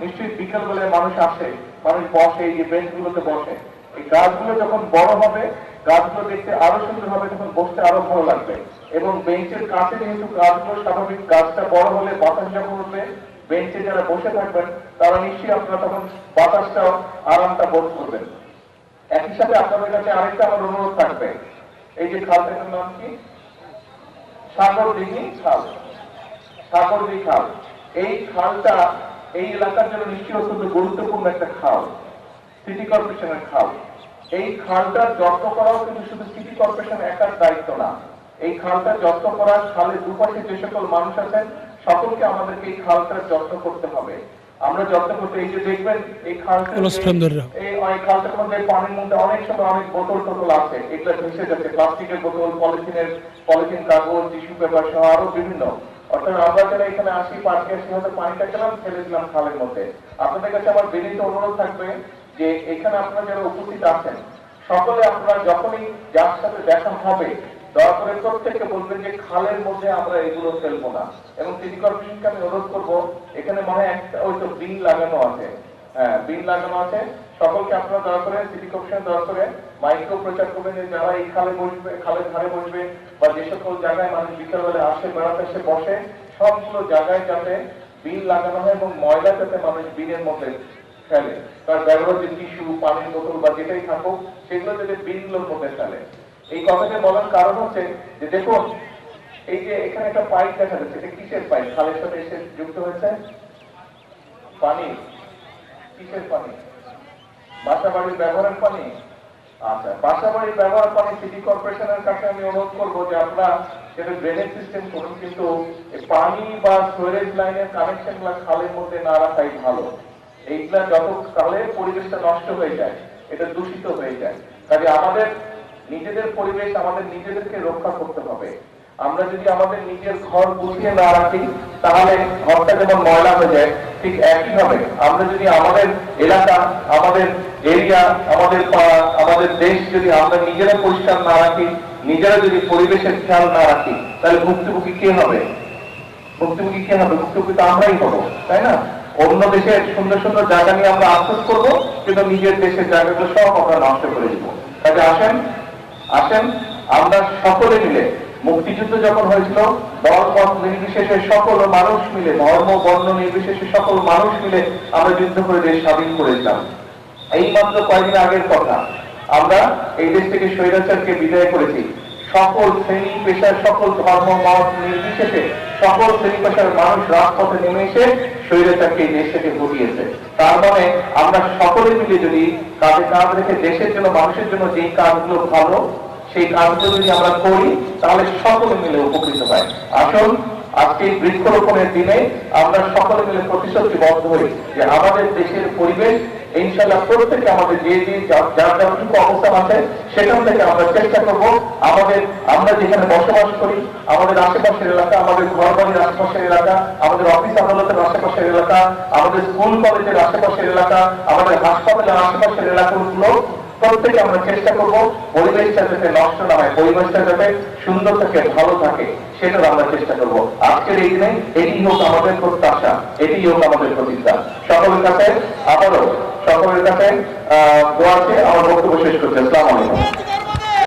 নিশ্চয়ই বিকেল বেলায় মানুষ আসে, মানুষ বসে, এই যে বেঞ্চগুলোতে বসে। এই গাছগুলো যখন বড় হবে, গাছগুলো দেখতে আরো সুন্দর হবে, তখন বসতে আরো ভালো লাগবে। এবং বেঞ্চের কাছে যেহেতু গাছগুলো স্বাভাবিক, গাছটা বড় হলে বাতাস যখন উঠবে, বেঞ্চে যারা বসে থাকবেন তারা নিশ্চয়ই আপনারা তখন বাতাসটাও আরামটা বোধ করবেন। একই সাথে আপনাদের কাছে আরেকটা আমার অনুরোধ থাকবে, এই যে খালটার নাম কি? সাগরদিঘি খাল। সাগরদিঘি খাল, এই খালটা এই এলাকার জন্য নিশ্চয়ই অত্যন্ত গুরুত্বপূর্ণ একটা খাল, সিটি কর্পোরেশনের খাল। এই খালটার যত্ন করাও কিন্তু শুধু সিটি কর্পোরেশন একার দায়িত্ব না। এই খালটার যত্ন করা, খালের দুপাশে যে সকল মানুষ আছেন সকলকে আমাদেরকে এই খালটার যত্ন করতে হবে। আমরা যত্ন করতে, এই যে দেখবেন এই খালটা, এই খালটার মধ্যে পানির মধ্যে অনেক সময় অনেক বোতল টোতল আছে, এগুলো ভেসে যাচ্ছে, প্লাস্টিকের বোতল, পলিথিন কাগজ, টিস্যু পেপার সহ আরো বিভিন্ন। অর্থাৎ আমরা যারা এখানে আসি, পার্কে আসি, হয়তো পানিটা খেলাম, ফেলে দিলাম খালের মধ্যে। আপনাদের কাছে আমার বিনীত অনুরোধ থাকবে যে এখানে আপনারা যারা উপস্থিত আছেন সকলে আপনারা যখনই যার সাথে দেখা হবে দয়া করে প্রত্যেককে বলবেন যে খালের মধ্যে আমরা এগুলো ফেলবো না। এবং সিটি কর্পোরেশনকে আমি অনুরোধ করবো, এখানে মনে হয় একটা ওই তো বিল লাগানো আছে, হ্যাঁ বিল লাগানো আছে, সকলকে আপনারা দয়া করে সিটি কর্পোরেশন দয়া করে মাইক্রো প্রচার করবেন যে যারা এই খালে বসবে, খালের ধারে বসবে, বা যে সকল জায়গায় মানুষ বিকেলবেলা আসে, বেড়াতে এসে বসে, সবগুলো জায়গায় যাতে বিল লাগানো হয় এবং ময়লা যাতে মানুষ বিলের মধ্যে ফেলে, তার ব্যবহার যে টিস্যু, পানির বোতল বা যেটাই থাকুক সেগুলো যাতে বিলগুলোর মধ্যে ফেলে। এই কথাটা বলার কারণ হচ্ছে যে দেখুন, এই যে এখানে একটা পাইপ দেখা যাচ্ছে, এটা কিসের পাইপ? খালের সাথে এসে যুক্ত হয়েছে পানি। কিসের পানি? বাসা বাড়ির ব্যবহারের পানি। আচ্ছা, বাসা বাড়ির ব্যবহার পানি সিটি কর্পোরেশনের কাছে আমি অনুরোধ করবো যে আপনারা সেটা ড্রেনেজ সিস্টেম করুন, কিন্তু পানি বা সুয়ারেজ লাইনের কানেকশন গুলা খালের মধ্যে না রাখাই ভালো। এইগুলা যত কালে পরিবেশটা নষ্ট হয়ে যায়, এটা দূষিত হয়ে যায়। কাজে আমাদের নিজেদের পরিবেশ আমাদের নিজেদেরকে রক্ষা করতে হবে। আমরা যদি আমাদের নিজের ঘর গুছিয়ে না রাখি তাহলে ঘরটা যেমন ময়লা হয়ে যায়, ঠিক একইভাবে আমরা যদি আমাদের এলাকা, আমাদের এরিয়া, আমাদের পাড়া, আমাদের দেশ যদি আমরা নিজেরা পরিষ্কার না রাখি, নিজেরা যদি পরিবেশের খেয়াল না রাখি, তাহলে ভুক্তভোগী কে হবে? ভুক্তভোগী কে হবে? ভুক্তভোগী তো আমরাই হবো, তাই না? অন্য দেশের সুন্দর সুন্দর জায়গা নিয়ে আমরা আফসোস করবো, কিন্তু নিজের দেশের জায়গাগুলো সব আমরা নষ্ট করে দিব। কাজে আসেন আমরা সকলে মিলে, মুক্তিযুদ্ধ যখন হয়েছিল দল মত নির্বিশেষে সকল মানুষ মিলে, ধর্ম বর্ণ নির্বিশেষে সকল মানুষ মিলে আমরা যুদ্ধ করে দেশ স্বাধীন করেছিলাম। এই মাত্র কয়েকদিন আগের কথা, আমরা এই দেশ থেকে স্বৈরাচারকে বিদায় করেছি। সকল শ্রেণী পেশার, সকল ধর্ম মত নির্বিশেষে সকল শ্রেণী পেশার মানুষ রাজপথে নেমে এসে স্বৈরাচারকে এই দেশ থেকে হটিয়েছে। তার মানে আমরা সকলে মিলে যদি কাঁধে কাঁধ রেখে দেশের জন্য, মানুষের জন্য যেই কাজগুলো ভালো সেই কাজগুলো যদি আমরা করি তাহলে সকলে মিলে উপকৃত হয়। আসুন আজকে বৃক্ষরোপণের দিনে আমরা সকলে মিলে প্রতিশ্রুতিবদ্ধ হই যে আমাদের দেশের পরিবেশ ইনশাআল্লাহ প্রত্যেকে আমাদের যে যার যতটুকু অবস্থান আছে সেখান থেকে আমরা চেষ্টা করব আমরা যেখানে বসবাস করি, আমাদের আশেপাশের এলাকা, আমাদের ঘর বাড়ির আশেপাশের এলাকা, আমাদের অফিস আদালতের আশেপাশের এলাকা, আমাদের স্কুল কলেজের আশেপাশের এলাকা, আমাদের হাসপাতালের আশেপাশের এলাকাগুলো প্রত্যেকে আমরা চেষ্টা করবো পরিবেশটা যাতে নষ্ট না হয়, পরিবেশটা যাতে সুন্দর থাকে, ভালো থাকে, সেটার আমরা চেষ্টা করবো। আজকের এই দিনে এটি হোক আমাদের প্রত্যাশা, এটি হোক আমাদের প্রতিজ্ঞা। সকলের কাছে আবারও সকলের কাছে দোয়া চেয়ে আমার বক্তব্য শেষ করছি। আসসালামু আলাইকুম।